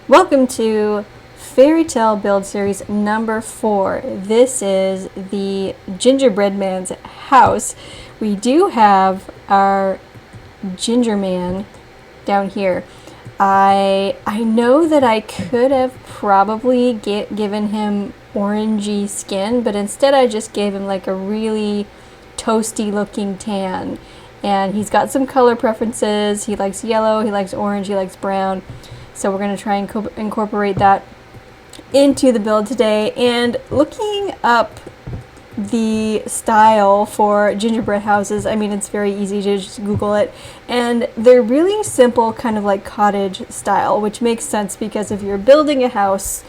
Welcome to Fairy Tale Build Series number 4. This is the Gingerbread Man's house. We do have our Ginger Man down here. I know that I could have probably given him orangey skin, but instead I just gave him like a really toasty looking tan. And he's got some color preferences. He likes yellow, he likes orange, he likes brown. So we're going to try and incorporate that into the build today. And looking up the style for gingerbread houses, I mean, it's very easy to just Google it. And they're really simple, kind of like cottage style, which makes sense because if you're building a house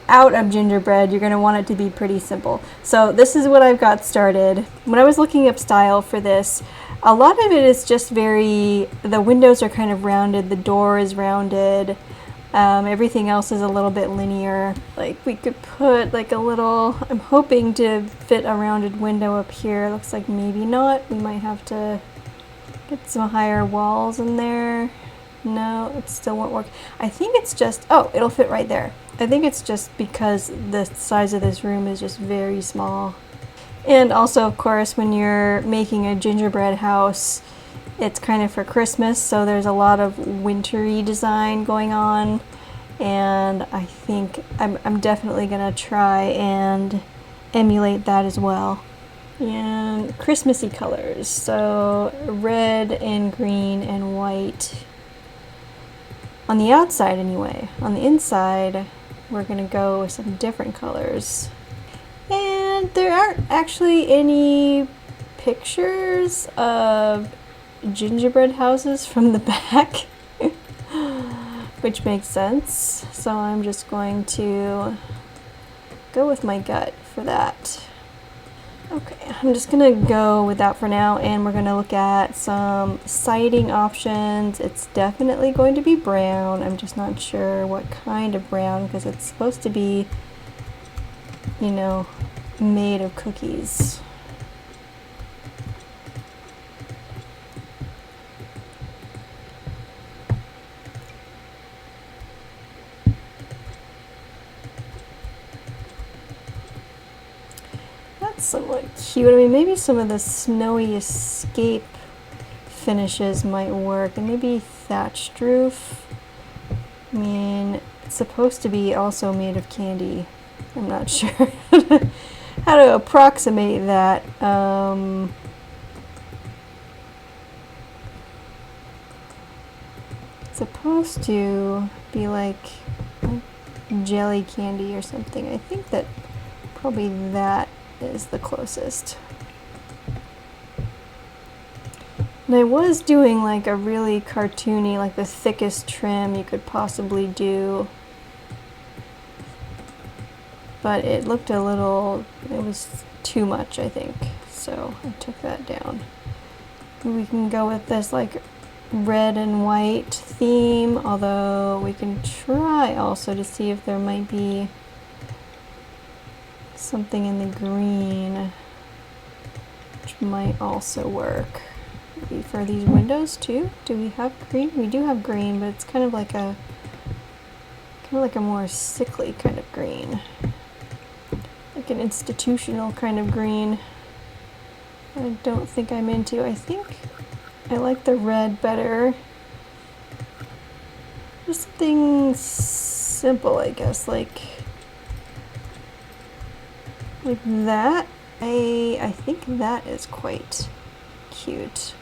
out of gingerbread, you're going to want it to be pretty simple. So this is what I've got started. When I was looking up style for this, a lot of it is just the windows are kind of rounded, the door is rounded, everything else is a little bit linear. Like we could put like a little, I'm hoping to fit a rounded window up here. Looks like maybe not. We might have to get some higher walls in there. No, it still won't work. I think it's just, oh, it'll fit right there. I think it's just because the size of this room is just very small. And also, of course, when you're making a gingerbread house, it's kind of for Christmas, so there's a lot of wintry design going on. And I think I'm definitely gonna try and emulate that as well. And Christmassy colors, so red and green and white. On the outside anyway. On the inside, we're gonna go with some different colors. And there aren't actually any pictures of gingerbread houses from the back, which makes sense. So I'm just going to go with my gut for that. Okay, I'm just gonna go with that for now, and we're gonna look at some siding options. It's definitely going to be brown. I'm just not sure what kind of brown because it's supposed to be, you know, made of cookies. That's somewhat cute. I mean, maybe some of the snowy escape finishes might work, and maybe thatched roof. I mean, it's supposed to be also made of candy. I'm not sure how to approximate that. It's supposed to be like jelly candy or something. I think that probably that is the closest. And I was doing like a really cartoony, like the thickest trim you could possibly do. But it looked a little, it was too much, I think. So I took that down. We can go with this like red and white theme, although we can try also to see if there might be something in the green, which might also work. Maybe for these windows too. Do we have green? We do have green, but it's kind of like a more sickly kind of green. Like an institutional kind of green. I don't think I'm into. I think I like the red better. Just something simple, I guess, like that. I think that is quite cute.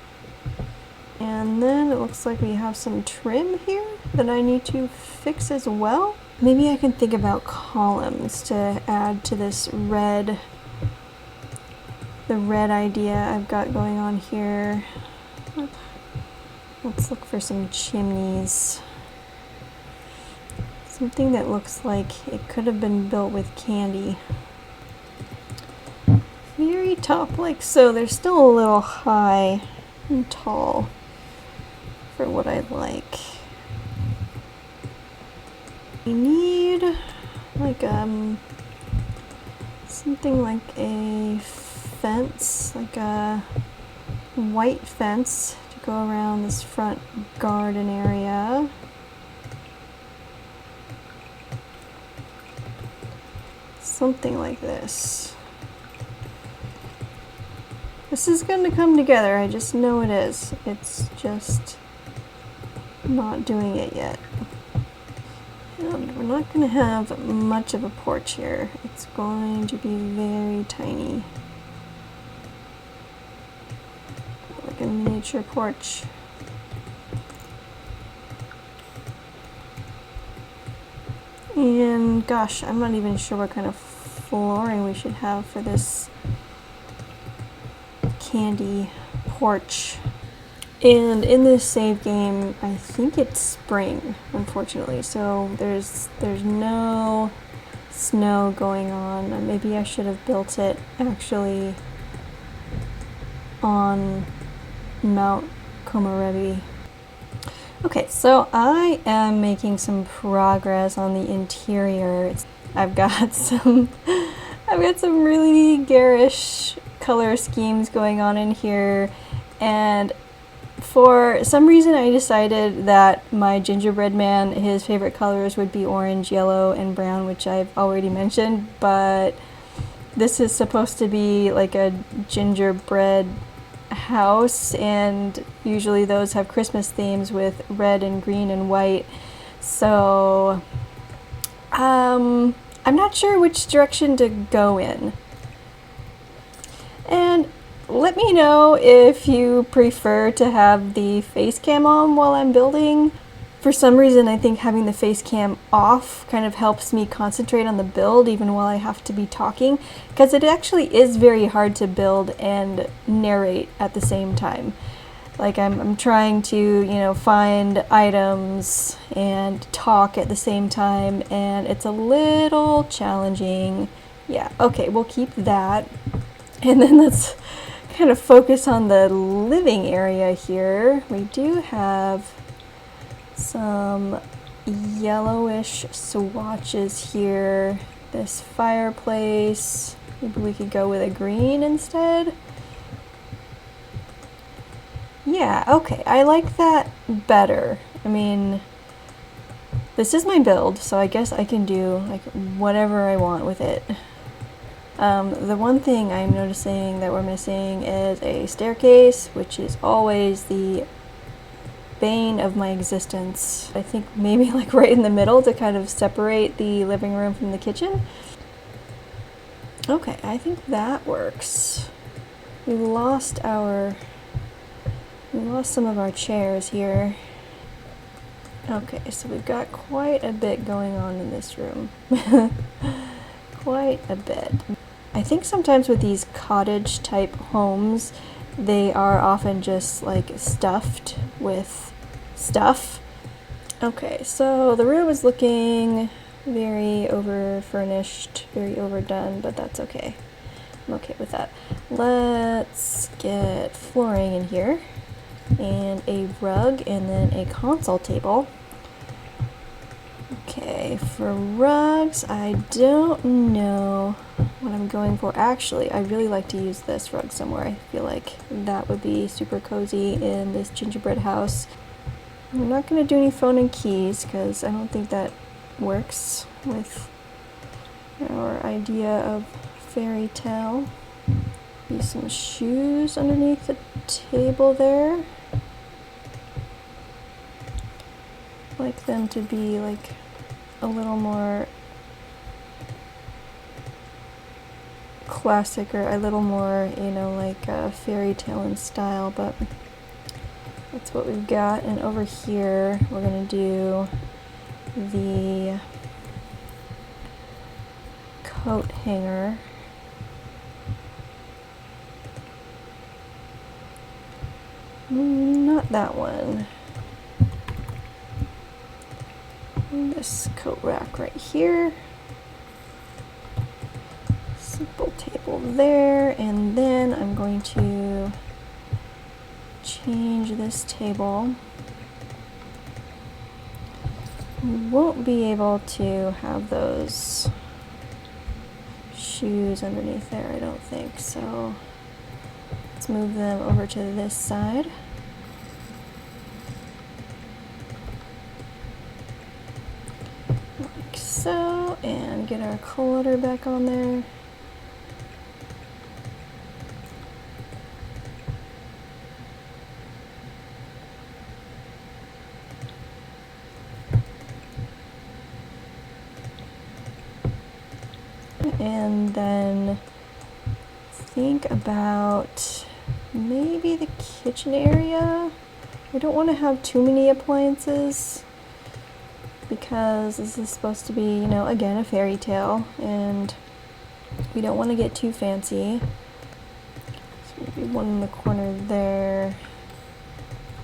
And then it looks like we have some trim here that I need to fix as well. Maybe I can think about columns to add to this the red idea I've got going on here. Let's look for some chimneys. Something that looks like it could have been built with candy. Very top like so. They're still a little high and tall for what I like. We need like something like a fence, like a white fence to go around this front garden area. Something like this. This is going to come together, I just know it is. It's just not doing it yet. And we're not going to have much of a porch here. It's going to be very tiny. Like a miniature porch. And gosh, I'm not even sure what kind of flooring we should have for this candy porch. And in this save game, I think it's spring, unfortunately, so there's no snow going on. Maybe I should have built it actually on Mount Komorebi. Okay, so I am making some progress on the interior. I've got some really garish color schemes going on in here, and for some reason I decided that my gingerbread man, his favorite colors would be orange, yellow, and brown, which I've already mentioned, but this is supposed to be like a gingerbread house, and usually those have Christmas themes with red and green and white, so I'm not sure which direction to go in. And let me know if you prefer to have the face cam on while I'm building. For some reason, I think having the face cam off kind of helps me concentrate on the build even while I have to be talking, because it actually is very hard to build and narrate at the same time. Like I'm trying to, you know, find items and talk at the same time, and it's a little challenging. Yeah, okay, we'll keep that. And then let's kind of focus on the living area here. We do have some yellowish swatches here. This fireplace, maybe we could go with a green instead. Yeah, okay, I like that better. I mean, this is my build, so I guess I can do like whatever I want with it. The one thing I'm noticing that we're missing is a staircase, which is always the bane of my existence. I think maybe like right in the middle to kind of separate the living room from the kitchen. Okay, I think that works. We lost some of our chairs here. Okay, so we've got quite a bit going on in this room. Quite a bit. I think sometimes with these cottage type homes, they are often just like stuffed with stuff. Okay, so the room is looking very over furnished, very overdone, but that's okay. I'm okay with that. Let's get flooring in here, and a rug, and then a console table. Okay, for rugs, I don't know what I'm going for. Actually, I really like to use this rug somewhere. I feel like that would be super cozy in this gingerbread house. We're not going to do any phone and keys because I don't think that works with our idea of fairy tale. Maybe some shoes underneath the table there. I like them to be like a little more classic, or a little more, you know, like fairy tale in style, but that's what we've got. And over here we're gonna do the coat hanger. Not that one. This coat rack right here. Simple table there, and then I'm going to change this table. We won't be able to have those shoes underneath there, I don't think, so let's move them over to this side. Like so, and get our clutter back on there. And then think about maybe the kitchen area. I don't want to have too many appliances because this is supposed to be, you know, again, a fairy tale, and we don't want to get too fancy. So maybe one in the corner there,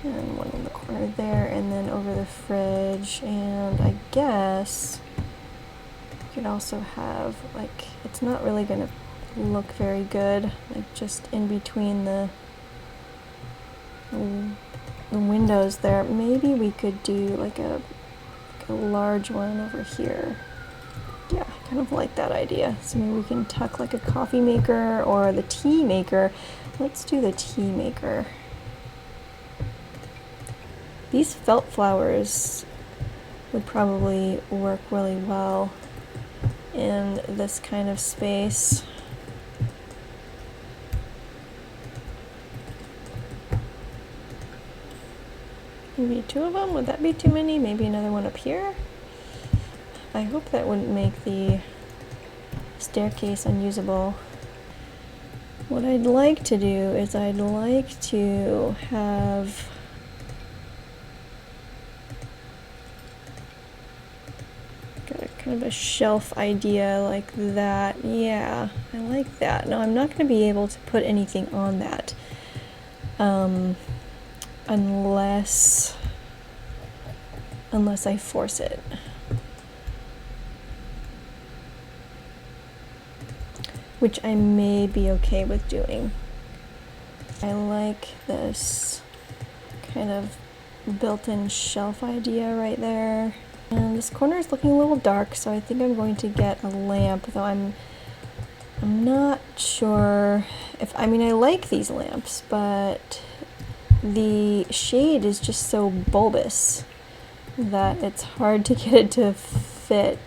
and one in the corner there, and then over the fridge. And I guess you could also have, like, it's not really going to look very good, like just in between the windows there. Maybe we could do like a large one over here. Yeah, kind of like that idea. So maybe we can tuck like a coffee maker or the tea maker. Let's do the tea maker. These felt flowers would probably work really well in this kind of space. Maybe two of them? Would that be too many? Maybe another one up here? I hope that wouldn't make the staircase unusable. What I'd like to do is I'd like to have kind of a shelf idea like that. Yeah, I like that. Now I'm not going to be able to put anything on that unless I force it. Which I may be okay with doing. I like this kind of built-in shelf idea right there. And this corner is looking a little dark, so I think I'm going to get a lamp, though I'm not sure if, I mean, I like these lamps, but the shade is just so bulbous that it's hard to get it to fit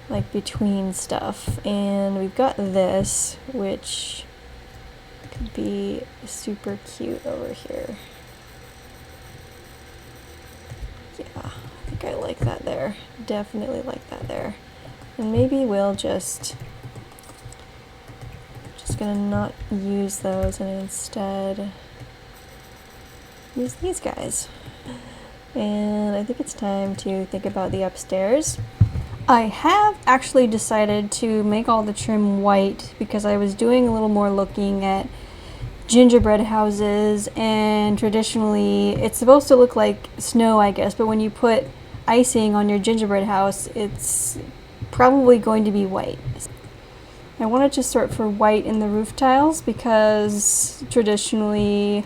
like between stuff. And we've got this, which could be super cute over here. Yeah, I think I like that there. Definitely like that there. And maybe we'll just gonna not use those and instead use these guys. And I think it's time to think about the upstairs. I have actually decided to make all the trim white because I was doing a little more looking at gingerbread houses, and traditionally it's supposed to look like snow, I guess, but when you put icing on your gingerbread house, it's probably going to be white. I wanted to sort for white in the roof tiles because traditionally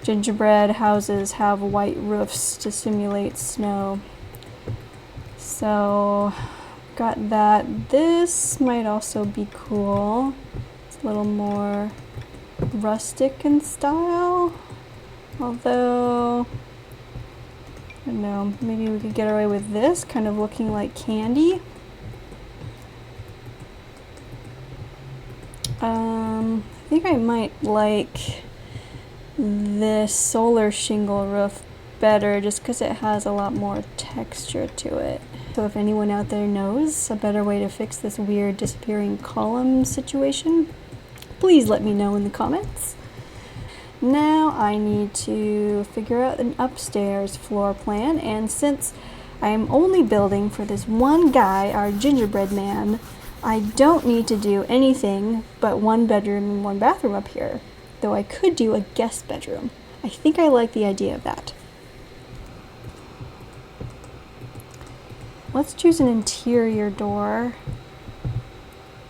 gingerbread houses have white roofs to simulate snow. So got that. This might also be cool. It's a little more rustic in style, although I don't know, maybe we could get away with this kind of looking like candy. I think I might like this solar shingle roof better just because it has a lot more texture to it. So if anyone out there knows a better way to fix this weird disappearing column situation, please let me know in the comments. Now I need to figure out an upstairs floor plan, and since I am only building for this one guy, our gingerbread man, I don't need to do anything but one bedroom and one bathroom up here, though I could do a guest bedroom. I think I like the idea of that. Let's choose an interior door.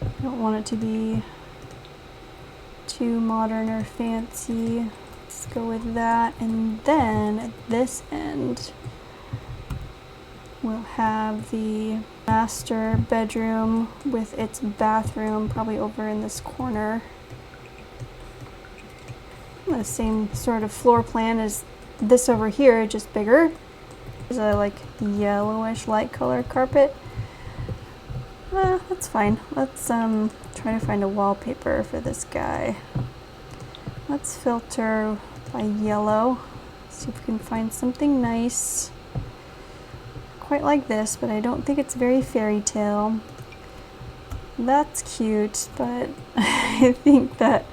I don't want it to be too modern or fancy. Let's go with that. And then at this end, we'll have the master bedroom with its bathroom probably over in this corner. The same sort of floor plan as this over here, just bigger. There's a like yellowish light color carpet. That's fine. Let's try to find a wallpaper for this guy. Let's filter by yellow. See if we can find something nice. Quite like this, but I don't think it's very fairy tale. That's cute, but I think that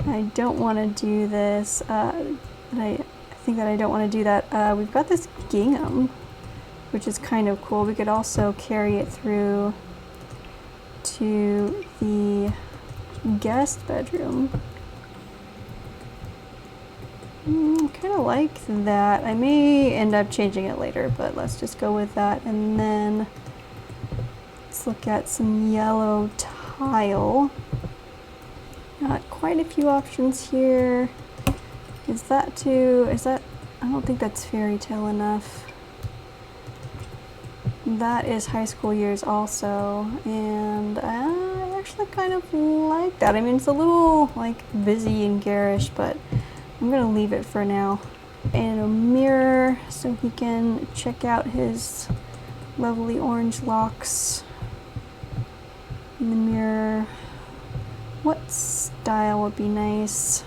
I don't want to do this. I think that I don't want to do that. We've got this gingham, which is kind of cool. We could also carry it through to the guest bedroom. Kind of like that. I may end up changing it later, but let's just go with that. And then let's look at some yellow tile. Got quite a few options here. Is that, I don't think that's fairy tale enough. That is high school years also, and I actually kind of like that. I mean, it's a little like busy and garish, but I'm gonna leave it for now. And a mirror so he can check out his lovely orange locks in the mirror. What style would be nice?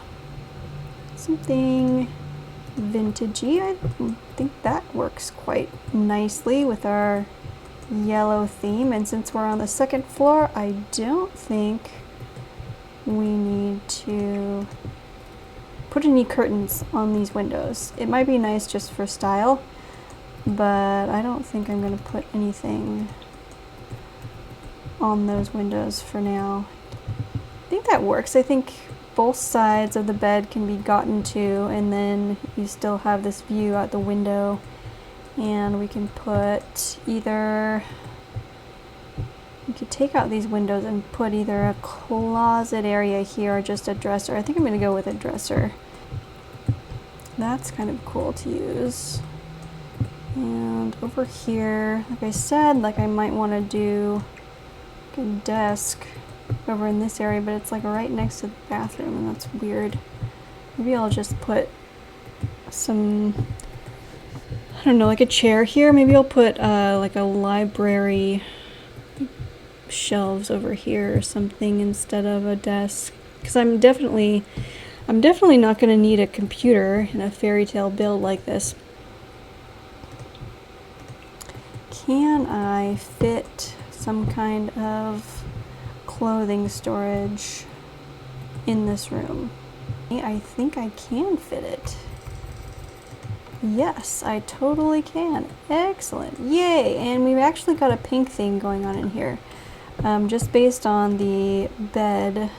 Something vintagey. I think that works quite nicely with our yellow theme. And since we're on the second floor, I don't think we need to put any curtains on these windows. It might be nice just for style, but I don't think I'm going to put anything on those windows for now. I think that works. I think both sides of the bed can be gotten to, and then you still have this view out the window. And we can put either, we could take out these windows and put either a closet area here or just a dresser. I think I'm going to go with a dresser. That's kind of cool to use. And over here, like I said, like I might want to do like a desk over in this area, but it's like right next to the bathroom, and that's weird. Maybe I'll just put some, I don't know, like a chair here. Maybe I'll put like a library shelves over here or something instead of a desk, because I'm definitely not going to need a computer in a fairy tale build like this. Can I fit some kind of clothing storage in this room? I think I can fit it. Yes, I totally can. Excellent. Yay! And we've actually got a pink theme going on in here. Just based on the bed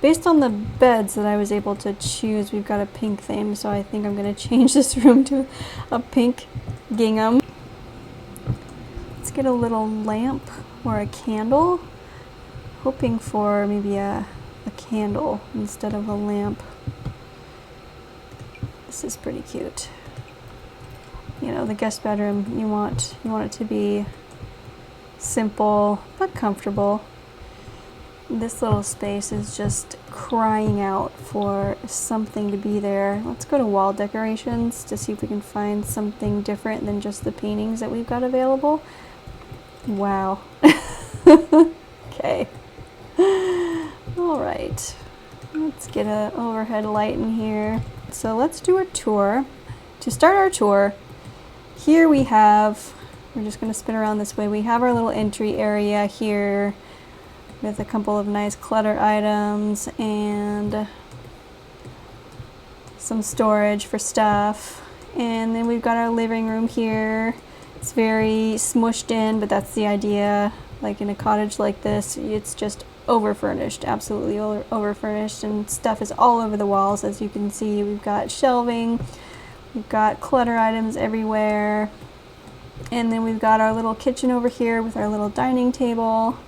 based on the beds that I was able to choose, we've got a pink theme, so I think I'm going to change this room to a pink gingham. Let's get a little lamp or a candle. Hoping for maybe a candle instead of a lamp. This is pretty cute. You know, the guest bedroom, you want it to be simple but comfortable. This little space is just crying out for something to be there. Let's go to wall decorations to see if we can find something different than just the paintings that we've got available. Wow. Okay. All right. Let's get an overhead light in here. So let's do a tour. To start our tour, here we have, we're just going to spin around this way. We have our little entry area here with a couple of nice clutter items and some storage for stuff. And then we've got our living room here. It's very smushed in, but that's the idea. Like in a cottage like this, it's just over-furnished, absolutely over-furnished, and stuff is all over the walls. As you can see, we've got shelving, we've got clutter items everywhere, and then we've got our little kitchen over here with our little dining table,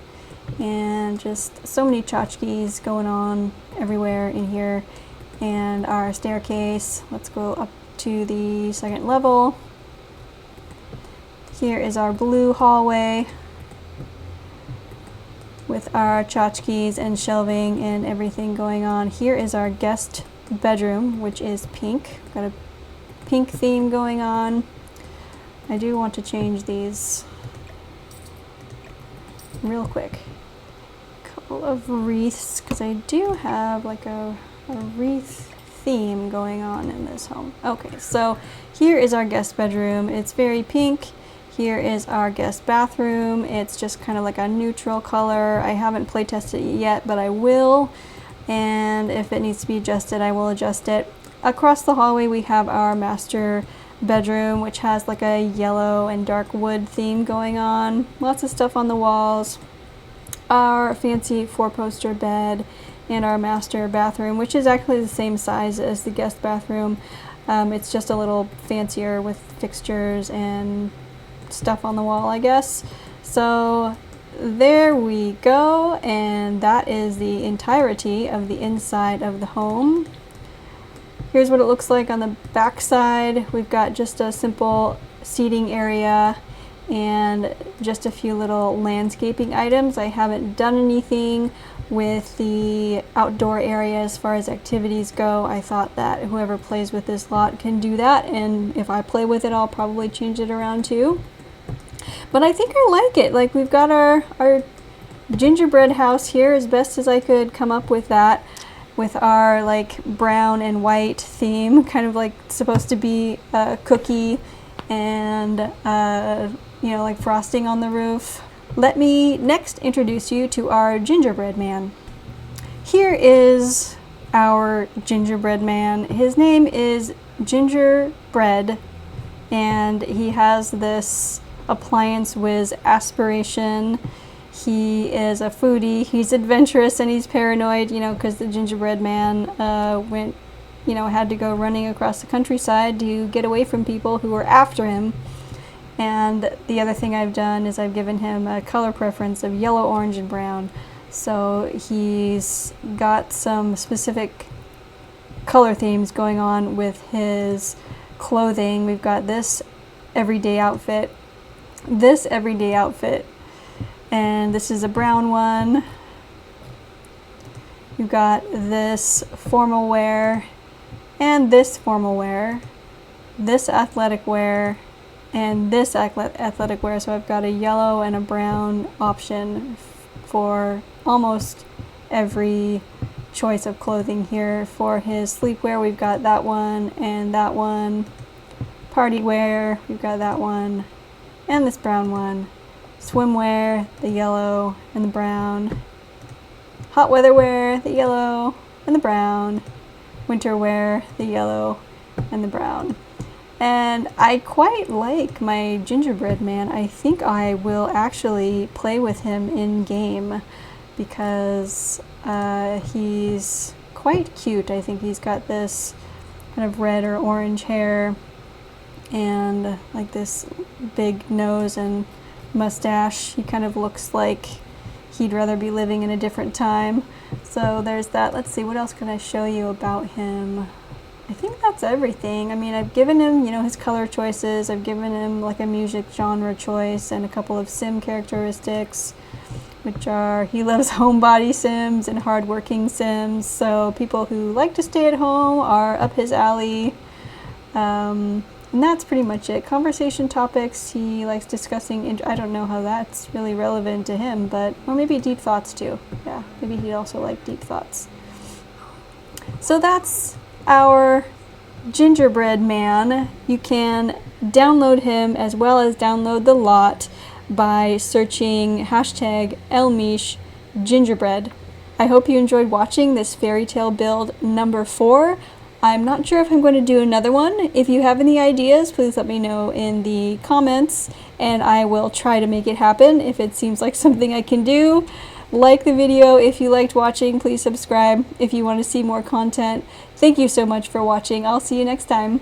and just so many tchotchkes going on everywhere in here. And our staircase, let's go up to the second level. Here is our blue hallway with our tchotchkes and shelving and everything going on. Here is our guest bedroom, which is pink. Got a pink theme going on. I do want to change these real quick. Couple of wreaths, because I do have like a wreath theme going on in this home. Okay, so here is our guest bedroom. It's very pink. Here is our guest bathroom. It's just kind of like a neutral color. I haven't play tested it yet, but I will. And if it needs to be adjusted, I will adjust it. Across the hallway, we have our master bedroom, which has like a yellow and dark wood theme going on. Lots of stuff on the walls. Our fancy 4-poster bed and our master bathroom, which is actually the same size as the guest bathroom. It's just a little fancier with fixtures and stuff on the wall, I guess. So there we go, and that is the entirety of the inside of the home. Here's what it looks like on the back side. We've got just a simple seating area and just a few little landscaping items. I haven't done anything with the outdoor area as far as activities go. I thought that whoever plays with this lot can do that, and if I play with it, I'll probably change it around too. But I think I like it. Like, we've got our gingerbread house here as best as I could come up with that, with our like brown and white theme, kind of like supposed to be a cookie and you know, like frosting on the roof. Let me next introduce you to our gingerbread man. Here is our gingerbread man. His name is Gingerbread, and he has this appliance whiz aspiration. He is a foodie, he's adventurous, and he's paranoid, you know, because the gingerbread man went, you know, had to go running across the countryside to get away from people who were after him. And the other thing I've done is I've given him a color preference of yellow, orange, and brown. So he's got some specific color themes going on with his clothing. We've got this everyday outfit, and this is a brown one. You've got this formal wear, and this formal wear, this athletic wear, and this athletic wear. So I've got a yellow and a brown option for almost every choice of clothing here. For his sleepwear, we've got that one and that one. Party wear, we've got that one and this brown one. Swimwear, the yellow and the brown. Hot weather wear, the yellow and the brown. Winter wear, the yellow and the brown. And I quite like my gingerbread man. I think I will actually play with him in game because he's quite cute. I think he's got this kind of red or orange hair and like this big nose and mustache. He kind of looks like he'd rather be living in a different time. So there's that. Let's see, what else can I show you about him? I think that's everything. I mean, I've given him, you know, his color choices. I've given him like a music genre choice and a couple of sim characteristics, which are he loves homebody sims and hardworking sims. So people who like to stay at home are up his alley. And that's pretty much it. Conversation topics, he likes discussing, I don't know how that's really relevant to him, but, or maybe deep thoughts too. Yeah, maybe he'd also like deep thoughts. So that's our gingerbread man. You can download him as well as download the lot by searching hashtag Elle Myche gingerbread. I hope you enjoyed watching this fairy tale build number 4. I'm not sure if I'm going to do another one. If you have any ideas, please let me know in the comments and I will try to make it happen if it seems like something I can do. Like the video if you liked watching. Please subscribe if you want to see more content. Thank you so much for watching. I'll see you next time.